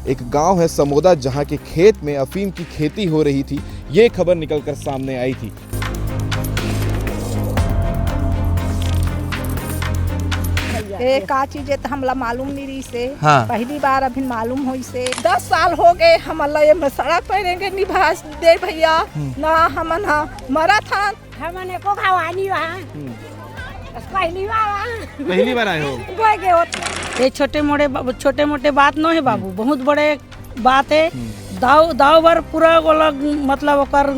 एक गांव है समोदा, जहां के खेत में अफीम की खेती हो रही थी। ये खबर निकलकर सामने आई थी। का चीज है तो हमला मालूम नहीं रही से। हाँ। पहली बार अभी मालूम हुई से 10 साल हो गए हमला ये सड़क पर निभास दे भैया ना हमन हा मरा था हमने को भवानी वहाँ पहली बार आए हो? ये छोटे मोटे बात न है बाबू, बहुत बड़े बात है। दाव भर पूरा मतलब ओकर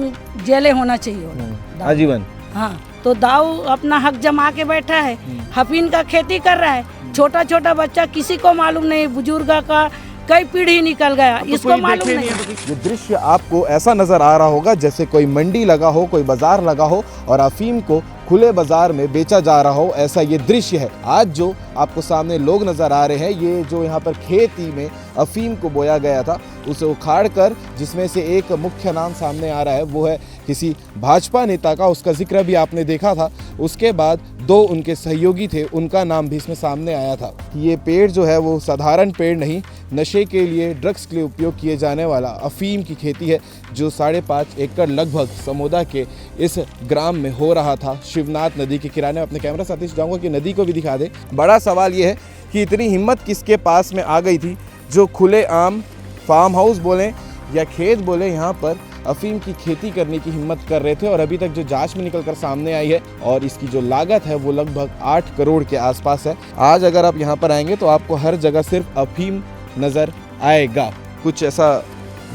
जेले होना चाहिए आजीवन। हाँ, तो दाऊ अपना हक जमा के बैठा है, हफीन का खेती कर रहा है। छोटा छोटा बच्चा, किसी को मालूम नहीं, बुजुर्ग का कई पीढ़ी निकल गया, इसको मालूम नहीं। ये दृश्य आपको ऐसा नजर आ रहा होगा जैसे कोई मंडी लगा हो, कोई बाजार लगा हो और अफीम को खुले बाजार में बेचा जा रहा हो, ऐसा ये दृश्य है। आज जो आपको सामने लोग नजर आ रहे हैं, ये जो यहाँ पर खेती में अफीम को बोया गया था, उसे उखाड़ कर, जिसमें से एक मुख्य नाम सामने आ रहा है वो है किसी भाजपा नेता का, उसका जिक्र भी आपने देखा था। उसके बाद 2 उनके सहयोगी थे, उनका नाम भी इसमें सामने आया था। ये पेड़ जो है वो साधारण पेड़ नहीं, नशे के लिए, ड्रग्स के लिए उपयोग किए जाने वाला अफीम की खेती है, जो 5.5 एकड़ लगभग समोदा के इस ग्राम में हो रहा था, शिवनाथ नदी के किनारे। अपने कैमरा साथी से चाहूँगा कि नदी को भी दिखा दे। बड़ा सवाल ये है कि इतनी हिम्मत किसके पास में आ गई थी, जो खुले आम फार्म हाउस बोलें या खेत बोले, यहाँ पर अफीम की खेती करने की हिम्मत कर रहे थे। और अभी तक जो जांच में निकलकर सामने आई है, और इसकी जो लागत है वो लगभग 8 करोड़ के आसपास है। आज अगर आप यहाँ पर आएंगे तो आपको हर जगह सिर्फ अफीम नज़र आएगा। कुछ ऐसा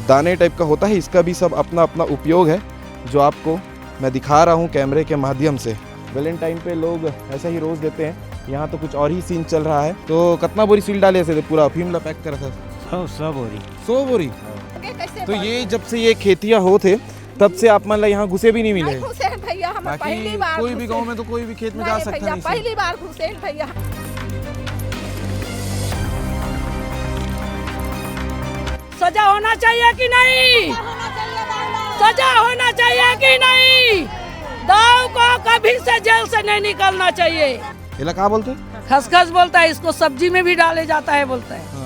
दाने टाइप का होता है, इसका भी सब अपना अपना उपयोग है, जो आपको मैं दिखा रहा हूँ कैमरे के माध्यम से। वैलेंटाइन पे लोग ऐसा ही रोज़ देते हैं, यहाँ तो कुछ और ही सीन चल रहा है। तो कितना बोरी सील डाले ऐसे पूरा अफीम ला पैक करा था? 100 बोरी। 100 बोरी। तो ये जब से ये खेतियाँ हो थे तब से आप मान ला यहाँ घुसे भी नहीं मिले? भैया हम पहली बार कोई भी गांव में तो कोई भी खेत में जा सकता नहीं। पहली बार घुसे भैया। सजा होना चाहिए कि नहीं? सजा होना चाहिए कि नहीं? दाऊ को कभी से जेल से नहीं निकलना चाहिए। ये क्या बोलते हैं? खसखस बोलता है, इसको सब्जी में भी डाले जाता है बोलता है।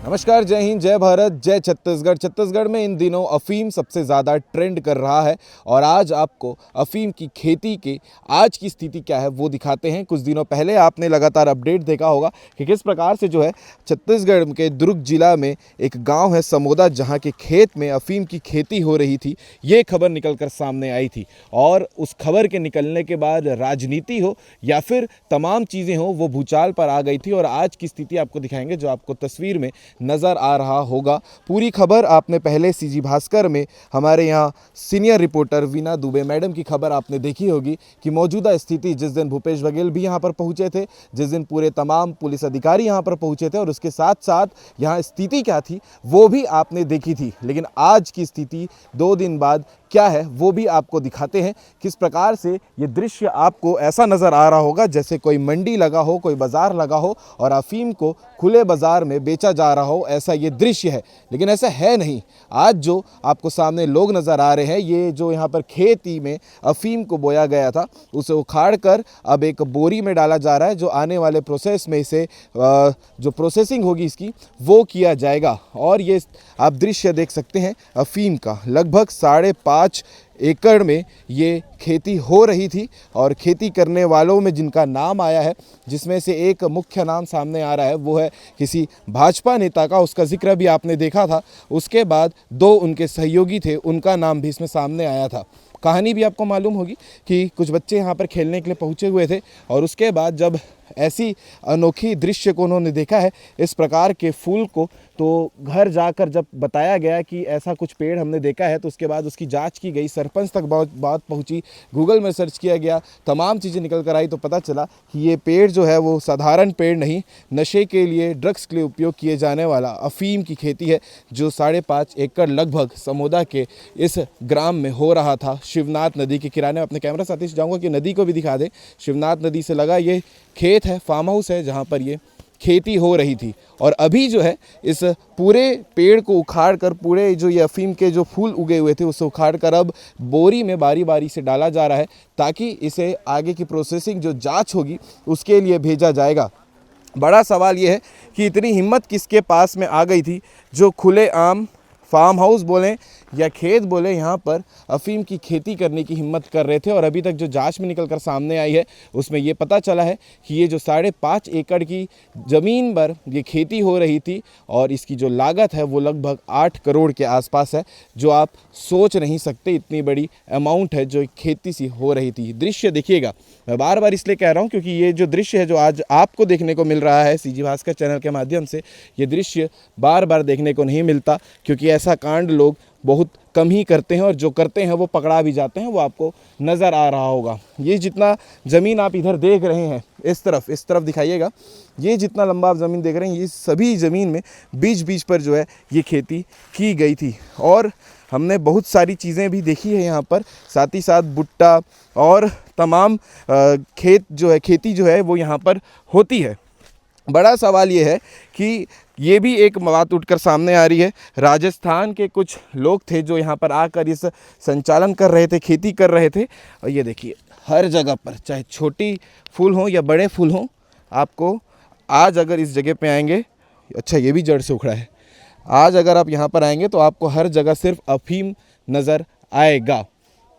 नमस्कार, जय हिंद, जय भारत, जय छत्तीसगढ़। छत्तीसगढ़ में इन दिनों अफीम सबसे ज़्यादा ट्रेंड कर रहा है और आज आपको अफीम की खेती के आज की स्थिति क्या है वो दिखाते हैं। कुछ दिनों पहले आपने लगातार अपडेट देखा होगा कि किस प्रकार से जो है छत्तीसगढ़ के दुर्ग जिला में एक गांव है समोदा, जहां के खेत में अफीम की खेती हो रही थी। ये खबर निकलकर सामने आई थी और उस खबर के निकलने के बाद राजनीति हो या फिर तमाम चीज़ें हो, वो भूचाल पर आ गई थी। और आज की स्थिति आपको दिखाएंगे, जो आपको तस्वीर में नज़र आ रहा होगा। पूरी खबर आपने पहले सीजी भास्कर में हमारे यहाँ senior reporter Veena Dubey madam की खबर आपने देखी होगी कि मौजूदा स्थिति, जिस दिन भूपेश बघेल भी यहाँ पर पहुँचे थे, जिस दिन पूरे तमाम पुलिस अधिकारी यहाँ पर पहुँचे थे और उसके साथ साथ यहाँ स्थिति क्या थी वो भी आपने देखी थी। लेकिन आज की स्थिति 2 दिन बाद क्या है वो भी आपको दिखाते हैं। किस प्रकार से ये दृश्य आपको ऐसा नज़र आ रहा होगा जैसे कोई मंडी लगा हो, कोई बाज़ार लगा हो और अफीम को खुले बाज़ार में बेचा जा रहा हो, ऐसा ये दृश्य है। लेकिन ऐसा है नहीं। आज जो आपको सामने लोग नज़र आ रहे हैं, ये जो यहाँ पर खेती में अफीम को बोया गया था, उसे उखाड़ कर अब एक बोरी में डाला जा रहा है, जो आने वाले प्रोसेस में इसे जो प्रोसेसिंग होगी इसकी वो किया जाएगा। और ये आप दृश्य देख सकते हैं अफीम का, लगभग 5.5 एकड़ में ये खेती हो रही थी और खेती करने वालों में जिनका नाम आया है, जिसमें से एक मुख्य नाम सामने आ रहा है वो है किसी भाजपा नेता का, उसका जिक्र भी आपने देखा था। उसके बाद 2 उनके सहयोगी थे, उनका नाम भी इसमें सामने आया था। कहानी भी आपको मालूम होगी कि कुछ बच्चे यहाँ पर खेलने के लिए पहुँचे हुए थे और उसके बाद जब ऐसी अनोखी दृश्य को उन्होंने देखा है, इस प्रकार के फूल को, तो घर जाकर जब बताया गया कि ऐसा कुछ पेड़ हमने देखा है, तो उसके बाद उसकी जांच की गई, सरपंच तक बात पहुंची, गूगल में सर्च किया गया, तमाम चीज़ें निकल कर आई, तो पता चला कि ये पेड़ जो है वो साधारण पेड़ नहीं, नशे के लिए, ड्रग्स के लिए उपयोग किए जाने वाला अफीम की खेती है, जो 5.5 एकड़ लगभग समोदा के इस ग्राम में हो रहा था, शिवनाथ नदी के किनारे। अपने कैमरा साथी से चाहूँगा कि नदी को भी दिखा दे। शिवनाथ नदी से लगा ये खेत है, फार्म हाउस है, जहाँ पर ये खेती हो रही थी। और अभी जो है इस पूरे पेड़ को उखाड़ कर, पूरे जो ये अफीम के जो फूल उगे हुए थे उसे उखाड़ कर अब बोरी में बारी बारी से डाला जा रहा है, ताकि इसे आगे की प्रोसेसिंग जो जांच होगी उसके लिए भेजा जाएगा। बड़ा सवाल ये है कि इतनी हिम्मत किसके पास में आ गई थी जो खुलेआम फार्म हाउस बोलें या खेत बोले यहाँ पर अफ़ीम की खेती करने की हिम्मत कर रहे थे। और अभी तक जो जांच में निकल कर सामने आई है उसमें ये पता चला है कि ये जो 5.5 एकड़ की ज़मीन पर ये खेती हो रही थी और इसकी जो लागत है वो लगभग 8 करोड़ के आसपास है, जो आप सोच नहीं सकते इतनी बड़ी अमाउंट है जो खेती सी हो रही थी। दृश्य देखिएगा, मैं बार बार इसलिए कह रहा हूँ क्योंकि ये जो दृश्य है जो आज आपको देखने को मिल रहा है सीजी भास्कर चैनल के माध्यम से, ये दृश्य बार बार देखने को नहीं मिलता क्योंकि ऐसा कांड लोग बहुत कम ही करते हैं और जो करते हैं वो पकड़ा भी जाते हैं। वो आपको नज़र आ रहा होगा। ये जितना ज़मीन आप इधर देख रहे हैं इस तरफ दिखाइएगा, ये जितना लंबा आप ज़मीन देख रहे हैं ये सभी ज़मीन में बीच बीच पर जो है ये खेती की गई थी। और हमने बहुत सारी चीज़ें भी देखी है यहाँ पर, साथ ही साथ भुट्टा और तमाम खेती जो है वो यहाँ पर होती है। बड़ा सवाल ये है कि ये भी एक बात उठकर सामने आ रही है, राजस्थान के कुछ लोग थे जो यहाँ पर आकर इस संचालन कर रहे थे, खेती कर रहे थे। और ये देखिए हर जगह पर चाहे छोटी फूल हों या बड़े फूल हों, आपको आज अगर इस जगह पे आएंगे, अच्छा ये भी जड़ से उखड़ा है, आज अगर आप यहाँ पर आएंगे तो आपको हर जगह सिर्फ अफ़ीम नज़र आएगा।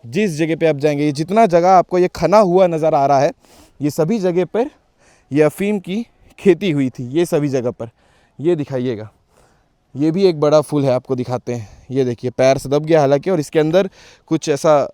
जिस जगह पे आप जाएंगे, ये जितना जगह आपको ये खना हुआ नज़र आ रहा है, ये सभी जगह पर ये अफ़ीम की खेती हुई थी। ये सभी जगह पर ये दिखाइएगा, ये भी एक बड़ा फूल है, आपको दिखाते हैं। ये देखिए पैर से दब गया हालांकि, और इसके अंदर कुछ ऐसा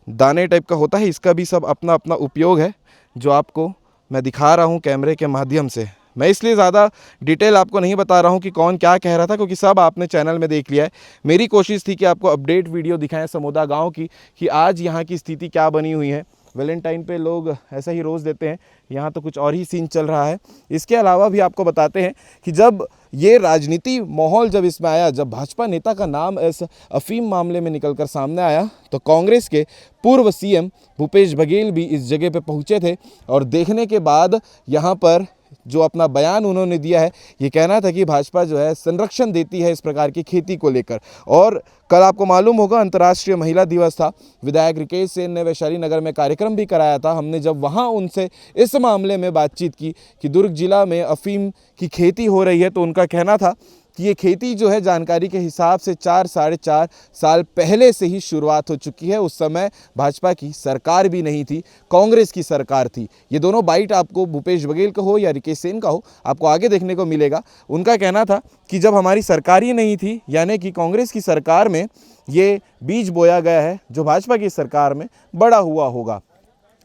दाने टाइप का होता है, इसका भी सब अपना अपना उपयोग है जो आपको मैं दिखा रहा हूँ कैमरे के माध्यम से। मैं इसलिए ज़्यादा डिटेल आपको नहीं बता रहा हूँ कि कौन क्या कह रहा था क्योंकि सब आपने चैनल में देख लिया है। मेरी कोशिश थी कि आपको अपडेट वीडियो दिखाएं समोदा गांव की कि आज यहाँ की स्थिति क्या बनी हुई है। वैलेंटाइन पे लोग ऐसा ही रोज़ देते हैं, यहाँ तो कुछ और ही सीन चल रहा है। इसके अलावा भी आपको बताते हैं कि जब ये राजनीति माहौल जब इसमें आया, जब भाजपा नेता का नाम इस अफ़ीम मामले में निकलकर सामने आया तो कांग्रेस के पूर्व सीएम भूपेश बघेल भी इस जगह पे पहुँचे थे और देखने के बाद यहाँ पर जो अपना बयान उन्होंने दिया है, ये कहना था कि भाजपा जो है संरक्षण देती है इस प्रकार की खेती को लेकर। और कल आपको मालूम होगा अंतर्राष्ट्रीय महिला दिवस था, विधायक रिकेश सेन ने वैशाली नगर में कार्यक्रम भी कराया था। हमने जब वहाँ उनसे इस मामले में बातचीत की कि दुर्ग जिला में अफ़ीम की खेती हो रही है, तो उनका कहना था कि ये खेती जो है जानकारी के हिसाब से 4-4.5 साल पहले से ही शुरुआत हो चुकी है। उस समय भाजपा की सरकार भी नहीं थी, कांग्रेस की सरकार थी। ये दोनों बाइट आपको भूपेश बघेल का हो या रिकेश सेन का हो, आपको आगे देखने को मिलेगा। उनका कहना था कि जब हमारी सरकार ही नहीं थी, यानी कि कांग्रेस की सरकार में ये बीज बोया गया है जो भाजपा की सरकार में बड़ा हुआ होगा।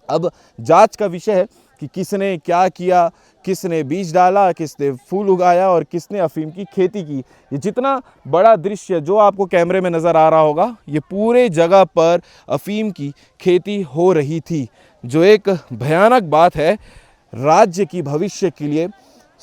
अब जांच का विषय है कि किसने क्या किया, किसने बीज डाला, किसने फूल उगाया और किसने अफ़ीम की खेती की। ये जितना बड़ा दृश्य जो आपको कैमरे में नज़र आ रहा होगा, ये पूरे जगह पर अफ़ीम की खेती हो रही थी, जो एक भयानक बात है, राज्य की भविष्य के लिए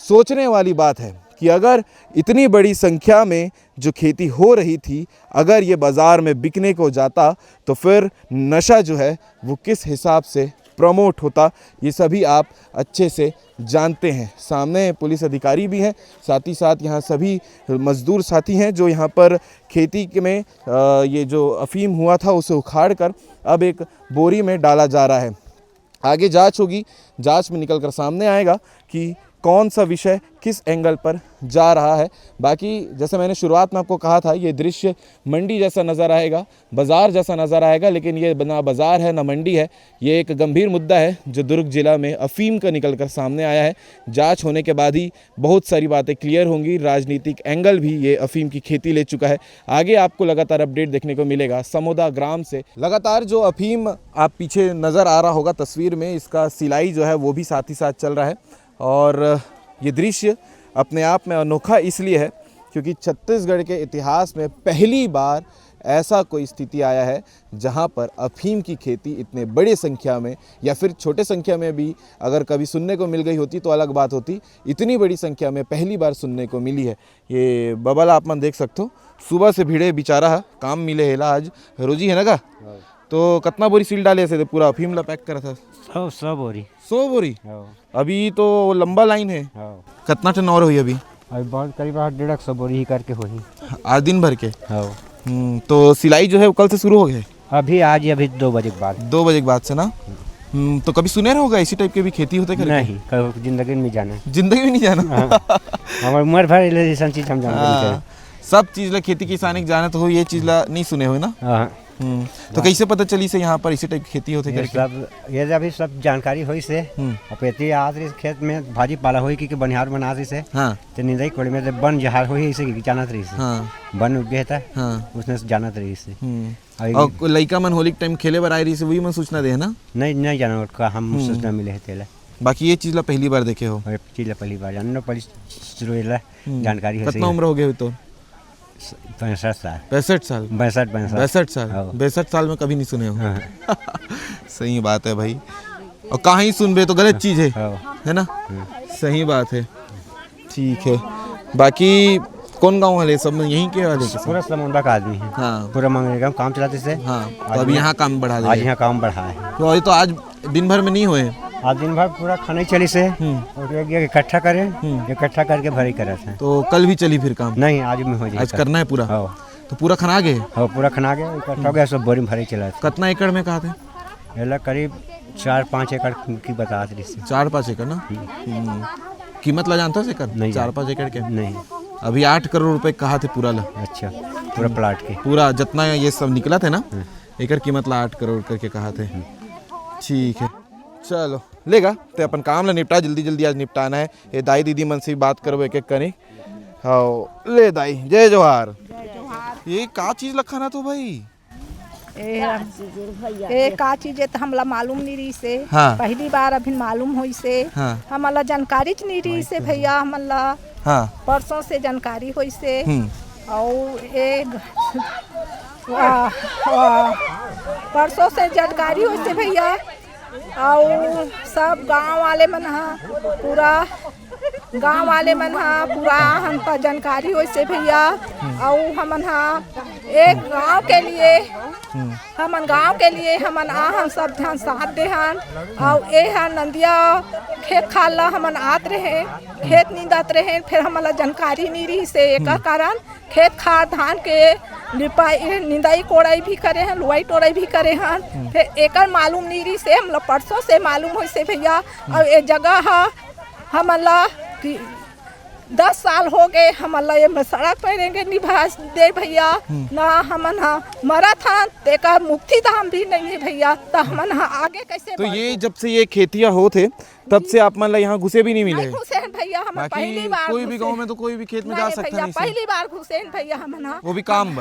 सोचने वाली बात है कि अगर इतनी बड़ी संख्या में जो खेती हो रही थी, अगर ये बाज़ार में बिकने को जाता तो फिर नशा जो है वो किस हिसाब से प्रमोट होता, ये सभी आप अच्छे से जानते हैं। सामने पुलिस अधिकारी भी हैं, साथ ही साथ यहाँ सभी मजदूर साथी हैं जो यहाँ पर खेती में ये जो अफ़ीम हुआ था उसे उखाड़ कर अब एक बोरी में डाला जा रहा है। आगे जांच होगी, जांच में निकलकर सामने आएगा कि कौन सा विषय किस एंगल पर जा रहा है। बाकी जैसे मैंने शुरुआत में आपको कहा था, ये दृश्य मंडी जैसा नज़र आएगा, बाज़ार जैसा नज़र आएगा, लेकिन ये ना बाज़ार है ना मंडी है। ये एक गंभीर मुद्दा है जो दुर्ग जिला में अफ़ीम का निकल कर सामने आया है। जांच होने के बाद ही बहुत सारी बातें क्लियर होंगी। राजनीतिक एंगल भी ये अफ़ीम की खेती ले चुका है। आगे आपको लगातार अपडेट देखने को मिलेगा समोदा ग्राम से। लगातार जो अफ़ीम आप पीछे नज़र आ रहा होगा तस्वीर में, इसका सिलाई जो है वो भी साथ ही साथ चल रहा है। और ये दृश्य अपने आप में अनोखा इसलिए है क्योंकि छत्तीसगढ़ के इतिहास में पहली बार ऐसा कोई स्थिति आया है जहां पर अफ़ीम की खेती इतने बड़े संख्या में, या फिर छोटे संख्या में भी अगर कभी सुनने को मिल गई होती तो अलग बात होती, इतनी बड़ी संख्या में पहली बार सुनने को मिली है। ये बबल आप मन देख सकते हो, सुबह से भीड़े बेचारा काम मिले हेला आज रोजी है ना का। तो कितना बोरी सील डाले ऐसे पूरा अफ़ीम ला पैक करा था? 100 बोरी। 100 बोरी? अभी तो लंबा लाइन है। कितना टन और हुई अभी? अभी बहुत करीब 150 बोरी ही करके हुई आज दिन भर के। तो सिलाई जो है वो कल से शुरू हो गया? अभी आज अभी 2 बजे के बाद। 2 बजे के बाद से ना? तो कभी सुने रहोगा इसी टाइप के भी खेती होते करके? नहीं कभी जिंदगी में नहीं जाना है। जिंदगी में नहीं जाना। हमारे उम्र भर ले ऐसा चीज हम जानते नहीं हाँ, सब चीज ला खेती किसानी के जाने तो हो, ये चीज ला नहीं सुने हो ना। हाँ तो कैसे पता चली से यहाँ पर इसी टाइप की खेती होते ये करके? सब ये अभी सब जानकारी हुई से अपेती आज इस खेत में भाजी पाला हुई कि बनिहार बना रही से हाँ तो निंदाई कोड़ी में तो बन जहार हुई इसे कि जानत रही से हाँ बन उगे था हाँ। उसने से जानत रही से और लइका मन होली के टाइम खेले बर आए रही से वही मन सूचना दे है ना। नहीं जाना का हम सूचना मिले है तेला बाकी ये चीज ला पहली बार देखे हो? और चीज पहली बार जानना पड़ी शुरू होला जानकारी है कितना उम्र हो गया तो? 65 साल 65 साल 62 साल हाँ। 62 साल में कभी नहीं सुने हो? हाँ। सही बात है भाई, और कहाँ ही सुन बे तो गलत चीज है ना। सही बात है, ठीक है। बाकी कौन गांव वाले सब यहीं के वाले? पूरा समुंदा का आदमी है। हाँ पूरा मंगरेगा काम चलाते से। हाँ तो अभी यहाँ काम बढ़ा आज दे। यहाँ काम बढ़ा है तो अभी तो आज दिन भर में नहीं हुए? आज दिन भर पूरा खाना ही चली से और इकट्ठा करें इकट्ठा करके भरी करे थे। तो कल भी चली फिर काम? नहीं आज में हो जाए आज करना है पूरा। हाँ तो पूरा खना गए? हाँ पूरा खना गया इकट्ठा हो गया सब बोरी में भरी चला था। कितना एकड़ में कहा थे? ये करीब 4-5 एकड़ की बता रही से। 4-5 एकड़ ना। कीमत ला जानता है एकड़? नहीं 4-5 एकड़ के नहीं अभी 8 करोड़ रुपए कहा थे पूरा ला। अच्छा पूरा प्लाट के पूरा जितना ये सब निकला थे ना एकड़ कीमत ला 8 करोड़ करके कहा थे। ठीक है चलो लेगा तो अपन काम ला निपटा जल्दी जल्दी आज निपटाना है। ये दाई दीदी मन से भी बात करो एक एक करें। हाँ ले दाई जय जोहार। ये का चीज लखा ना तो भाई? ए का चीज है तो हमला मालूम नहीं रही से। हाँ। पहली बार अभी मालूम हुई से। हाँ हमला जानकारी नहीं रही से भैया। हमला हाँ परसों से जानकारी हुई से। और परसों से जानकारी हुई से भैया। और सब गांव वाले मन पूरा हमका जानकारी हो से भैया। और हमन एक गांव के लिए हमन हम सब ध्यान साथ दे हन। और ए नंदिया खेत खाला हमन आत रहे खेत नींदत रहे फिर हमला जानकारी नहीं रही से एक कारण खेत खार धान के लिपाई निंदाई कोड़ाई भी करे हैं लुआई टोड़ाई भी करे हैं। फिर एकर मालूम नहीं रही से हमला परसों से मालूम हो से भैया। और ये जगह हमला 10 साल हो गए हमला ये मसड़ा पड़ेंगे निभास दे भैया ना। हमन मरा था तेका मुक्ति धाम भी नहीं है भैया। तो हमन आगे कैसे तो ये जब से ये खेतियां हो थे तब से आप मतलब यहाँ घुसे भी नहीं मिले? नहीं घुसे हैं भैया। हम पहली बार कोई भी गांव में तो कोई भी खेत में जा सकता भैया नहीं। पहली बार घुसे हैं भैया हमन वो भी काम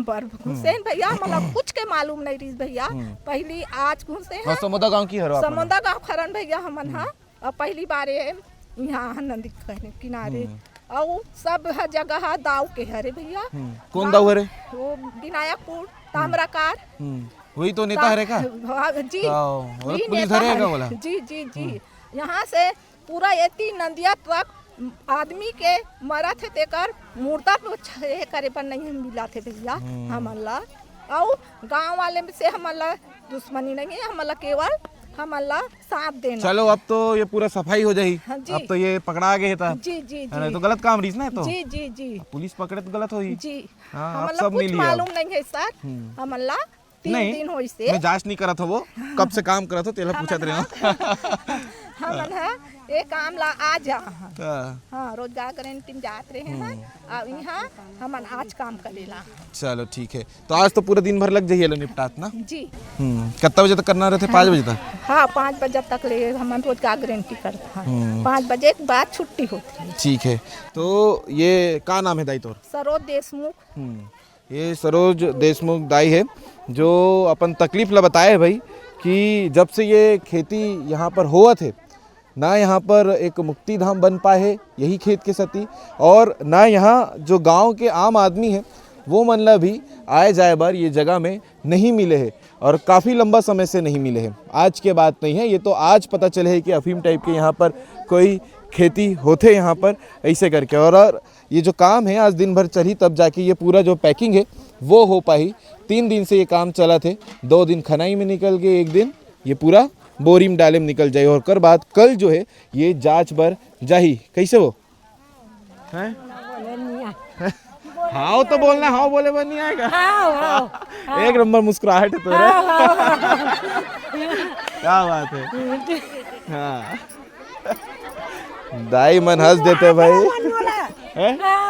पर घुसे हैं भैया। मतलब कुछ के मालूम नहीं रही भैया। पहली आज घुसे हैं समुद्र गाँव की हरो समुद्र गाँव खरन भैया हमन पहली बार यहाँ नदी किनारे। और सब जगह दाव के हरे भैया। कौन दाव हरे? वो विनायकपुर ताम्राकार वही तो नेता हरे का जी पुलिस हरे का बोला जी जी जी। यहाँ से पूरा ये नंदिया तक आदमी के मरा थे तेकर मूर्ता पे करे पर नहीं मिला थे भैया हमला। और गांव वाले से हमला दुश्मनी नहीं है हमला केवल हमला साथ देना। चलो अब तो ये पूरा सफाई हो जाएगी। हाँ जी। अब तो ये पकड़ा गए था। जी जी जी नहीं तो गलत काम रही ना तो जी जी जी पुलिस पकड़े तो गलत होगी जी। हाँ, अब हमला सब कुछ मिली मालूम नहीं है सर। हमला 3 दिन होई से मैं जांच नहीं करत हो वो कब से काम करत हो तेला पूछत रहे हमन ये काम ला आ जा। हाँ। हाँ रोजगार गारंटी जात रहे हैं और यहाँ हमन आज काम करेला। चलो ठीक है तो आज तो पूरा दिन भर लग जाइए निपटात ना। जी कितना बजे तक करना रहते? 5 बजे तक? हाँ 5 बजे तक ले हमन रोजगार गारंटी करता है। 5 बजे के बाद छुट्टी होती है। ठीक है तो ये का नाम है दाई तोर? सरोज देशमुख। ये सरोज देशमुख दाई है जो अपन तकलीफ ला बताए है भाई कि जब से ये खेती यहाँ पर हुआ थे ना यहाँ पर एक मुक्ति धाम बन पाए है यही खेत के सती। और ना यहाँ जो गांव के आम आदमी है वो मन ला भी आए जाए बार ये जगह में नहीं मिले हैं और काफ़ी लंबा समय से नहीं मिले हैं। आज के बात नहीं है, ये तो आज पता चले है कि अफीम टाइप के यहाँ पर कोई खेती होते यहाँ पर ऐसे करके। और ये जो काम है आज दिन भर चली तब जाके ये पूरा जो पैकिंग है वो हो पाई। 3 दिन से ये काम चला थे। 2 दिन खनाई में निकल गए, 1 दिन ये पूरा बोरी में डाले में निकल जाए। और कर बात कल जो है ये जांच पर जाही। कैसे वो हैं? हाँ तो बोलना हाँ बोले बन नहीं आएगा। एक नंबर मुस्कुराहट है तो क्या बात है। हाँ दाई मन हंस देते भाई। हैं? हाँ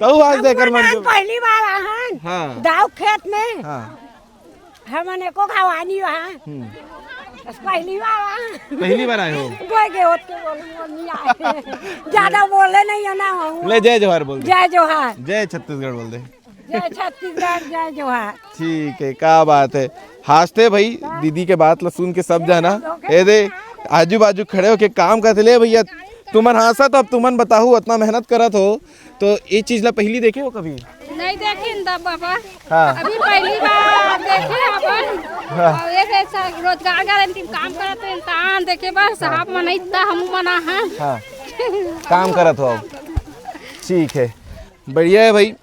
तो हंस देकर मन को। पहली बार आहन हाँ दाव खेत में हाँ हमने को खवानी वहाँ पहली बार आहन पहली बार आए हो। कोई के होत के बोलूं आए ज्यादा बोले नहीं है ना हूँ। ले जय जोहार बोल दे। जय जोहार जय छत्तीसगढ़ बोल दे। जय छत्तीसगढ़ जय जोहार। ठीक है क्या बात है। हंसते भाई दीदी के बात ला सुन के सब जाना ए दे आजू बाजू खड़े होके काम करते ले भैया तुमन हंसा तो अब तुमन बताहू इतना मेहनत करत हो तो ये चीज ला पहली देखे हो कभी। नहीं देखी ना बाबा। हाँ अभी पहली बार देखे अपन। और एक ऐसा रोजगार गारंटी में काम करते हैं तान देखे बस साहब मना इतना हम मना है। हाँ काम करत हो अब। ठीक है बढ़िया है भाई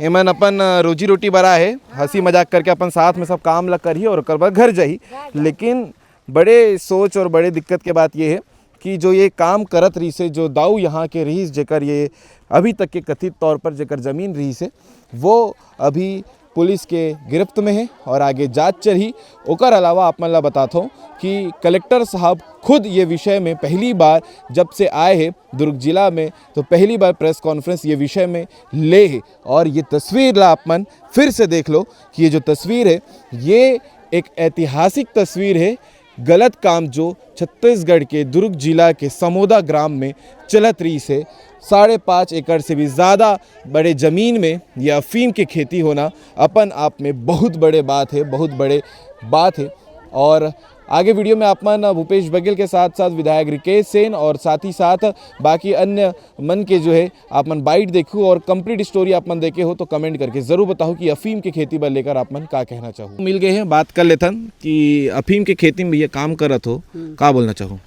एमन अपन रोजी रोटी बरा है हंसी मजाक करके अपन साथ में सब काम ला करी और ओकर बाद घर जाही। लेकिन बड़े सोच और बड़े दिक्कत के बात ये है कि जो ये काम करत रही से जो दाऊ यहाँ के रहीस जेकर ये अभी तक के कथित तौर पर जेकर ज़मीन रही से वो अभी पुलिस के गिरफ्त में है और आगे जांच चली। ओकर अलावा आप मन ला बताता हूँ कि कलेक्टर साहब खुद ये विषय में पहली बार जब से आए हैं दुर्ग जिला में तो पहली बार प्रेस कॉन्फ्रेंस ये विषय में ले है। और ये तस्वीर ला आप मन फिर से देख लो कि ये जो तस्वीर है ये एक ऐतिहासिक तस्वीर है। गलत काम जो छत्तीसगढ़ के दुर्ग जिला के समोदा ग्राम में चलत रही से 5.5 एकड़ से भी ज़्यादा बड़े ज़मीन में यह अफीम की खेती होना अपन आप में बहुत बड़े बात है बहुत बड़े बात है। और आगे वीडियो में आप मन भूपेश बघेल के साथ साथ विधायक रिकेश सेन और साथ ही साथ बाकी अन्य मन के जो है आप मन बाइट देखो और कंप्लीट स्टोरी आप मन देखे हो तो कमेंट करके ज़रूर बताओ कि अफीम की खेती पर लेकर आप मन क्या कहना चाहो। मिल गए हैं बात कर लेथन कि अफीम की खेती में भैया काम करत हो क्या बोलना चाहो।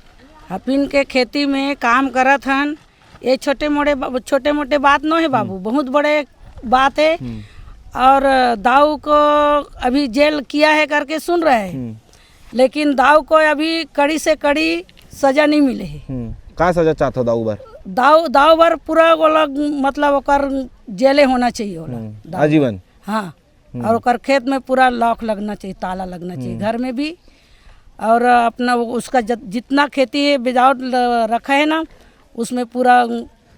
अफीम के खेती में काम करत हन ये छोटे मोटे बात नो है बाबू बहुत बड़े बात है। और दाऊ को अभी जेल किया है करके सुन रहे हैं लेकिन दाऊ को अभी कड़ी से कड़ी सजा नहीं मिले है। का सजा चाहते हो दाऊ बार। दाऊ बार पूरा वाला मतलब ओकर जेले होना चाहिए वाला आजीवन। हाँ और ओकर खेत में पूरा लॉक लगना चाहिए ताला लगना चाहिए घर में भी। और अपना उसका जितना खेती है विदाउट रखा है ना उसमें पूरा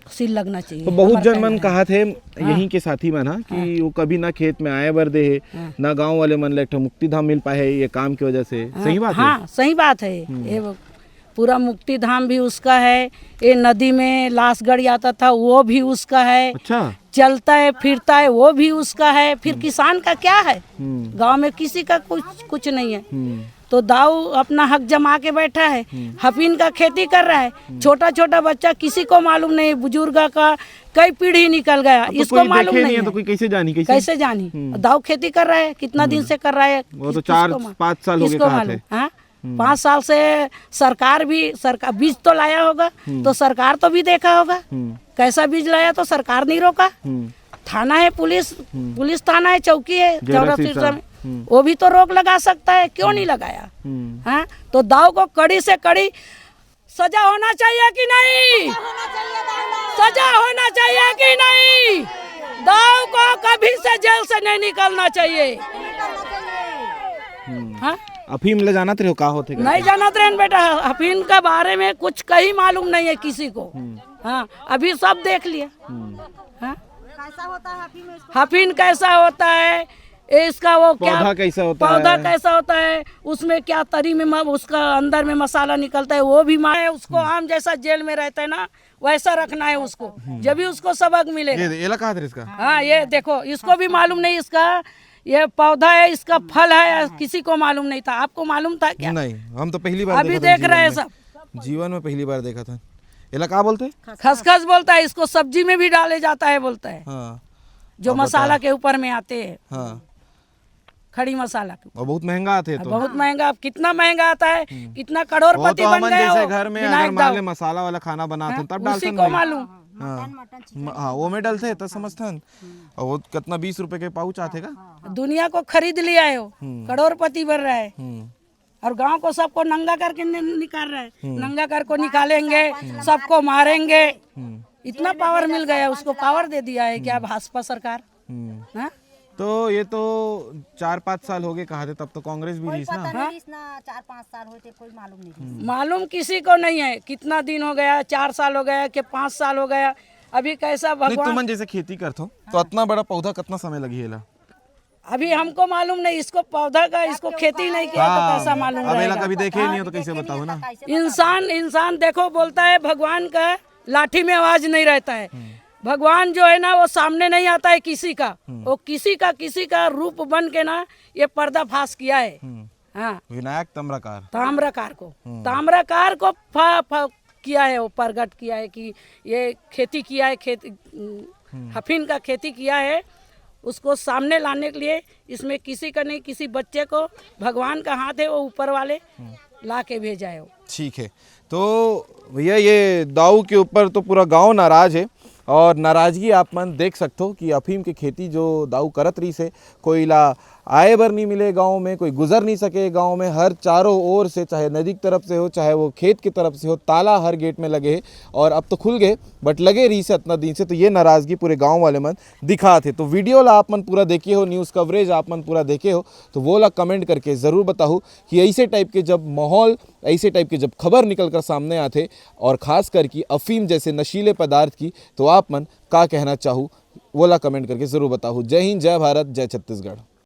सील लगना चाहिए। तो बहुत जन मन कहा थे यहीं के साथी मन हा कि वो कभी ना खेत में आए बर दे ना गांव वाले मन ले मुक्ति धाम मिल पाए ये काम की वजह से। सही बात है। हाँ सही बात है। ये पूरा मुक्ति धाम भी उसका है। ये नदी में लाश गड़ जाता था वो भी उसका है। अच्छा चलता है फिरता है वो भी उसका है। फिर किसान का क्या है गांव में किसी का कुछ नहीं है। तो दाऊ अपना हक जमा के बैठा है अफीम का खेती कर रहा है। छोटा छोटा बच्चा किसी को मालूम नहीं बुजुर्ग का कई पीढ़ी निकल गया तो इसको मालूम नहीं है तो कोई कैसे जानी कैसे जानी। दाऊ खेती कर रहा है कितना दिन से कर रहा है वो तो 4-5 साल हो गए कहा थे। हाँ 5 साल से सरकार बीज तो लाया होगा तो सरकार तो भी देखा होगा कैसा बीज लाया तो सरकार नहीं रोका। थाना है पुलिस थाना है चौकी है चौरा में वो भी तो रोक लगा सकता है क्यों नहीं लगाया। हाँ तो दाऊ को कड़ी से कड़ी सजा होना चाहिए कि नहीं सजा होना चाहिए कि नहीं। दाऊ को कभी से जेल से नहीं निकलना चाहिए। हाँ अफीम ले जाना थे का होते नहीं जाना थे बेटा अफीम के बारे में कुछ कहीं मालूम नहीं है किसी को। हाँ अभी सब देख लिया। हाँ अफीम कैसा होता है इसका वो क्या पौधा कैसा होता है पौधा कैसा होता है उसमें क्या तरी में उसका अंदर में मसाला निकलता है वो भी मार उसको आम जैसा जेल में रहता है ना वैसा रखना है उसको जब भी उसको सबक मिलेगा। ये लगा था इसका। हाँ ये देखो इसको भी मालूम नहीं इसका ये पौधा है इसका फल है किसी को मालूम नहीं था। आपको मालूम था क्या। नहीं हम तो पहली बार अभी देख रहे हैं सब जीवन में पहली बार देखा था। ये क्या बोलते खसखस बोलता है इसको सब्जी में भी डाले जाता है बोलता है। हाँ जो मसाला के ऊपर में आते हैं हाँ खड़ी मसाला के और बहुत महंगा आते तो बहुत महंगा कितना महंगा आता है कितना करोड़पति बन गए जैसे घर में अगर मान ले मसाला वाला खाना बनाते तब डालते को मालूम। हाँ वो में डालते तब समझथन और वो कितना 20 रुपए के पाउच आते का दुनिया को खरीद लिया है वो करोड़पति बन रहा है और गांव को सबको नंगा करके निकाल रहा है नंगा कर को निकालेंगे सबको मारेंगे इतना पावर मिल गया उसको पावर दे दिया है क्या भाजपा सरकार। तो ये तो 4-5 साल हो गए कहा थे, तब तो कांग्रेस भी रही ना। नहीं ना 4-5 साल होते कोई मालूम नहीं। मालूम किसी को नहीं है कितना दिन हो गया, 4 साल हो गया कि 5 साल हो गया। अभी कैसा नहीं, भगवान, तुमन जैसे खेती करते हो तो इतना बड़ा पौधा कितना समय लगी है? अभी हमको मालूम नहीं, इसको पौधा का, इसको खेती नहीं किया तो कैसा मालूम अब रहेगा। कभी देखे ही नहीं हो तो कैसे बताओ ना। इंसान देखो बोलता है भगवान का लाठी में आवाज नहीं रहता है। भगवान जो है ना वो सामने नहीं आता है किसी का, वो किसी का रूप बन के ना ये पर्दाफाश किया है। हाँ, विनायक ताम्रकार को किया है, वो प्रगट किया है कि ये खेती किया है, अफीम का खेती किया है। उसको सामने लाने के लिए इसमें किसी का नहीं, किसी बच्चे को भगवान का हाथ है, वो ऊपर वाले ला के भेजा है। ठीक है, तो भैया ये दाऊ के ऊपर तो पूरा गांव नाराज है, और नाराजगी आप मन देख सकते हो कि अफीम की खेती जो दाऊ करत रही से कोई ला आए बर नहीं मिले गांव में, कोई गुजर नहीं सके गांव में। हर चारों ओर से, चाहे नदी की तरफ से हो चाहे वो खेत की तरफ से हो, ताला हर गेट में लगे, और अब तो खुल गए बट लगे रही से इतना दिन से। तो ये नाराज़गी पूरे गांव वाले मन दिखा थे। तो वीडियो ला आप मन पूरा देखे हो, न्यूज़ कवरेज आप मन पूरा देखे हो, तो वो ला कमेंट करके ज़रूर बताओ कि ऐसे टाइप के जब माहौल, ऐसे टाइप के जब खबर निकल कर सामने आते, और ख़ास कर कि अफीम जैसे नशीले पदार्थ की, तो आप मन का कहना चाहूँ वो ला कमेंट करके ज़रूर बताओ। जय हिंद, जय भारत, जय छत्तीसगढ़।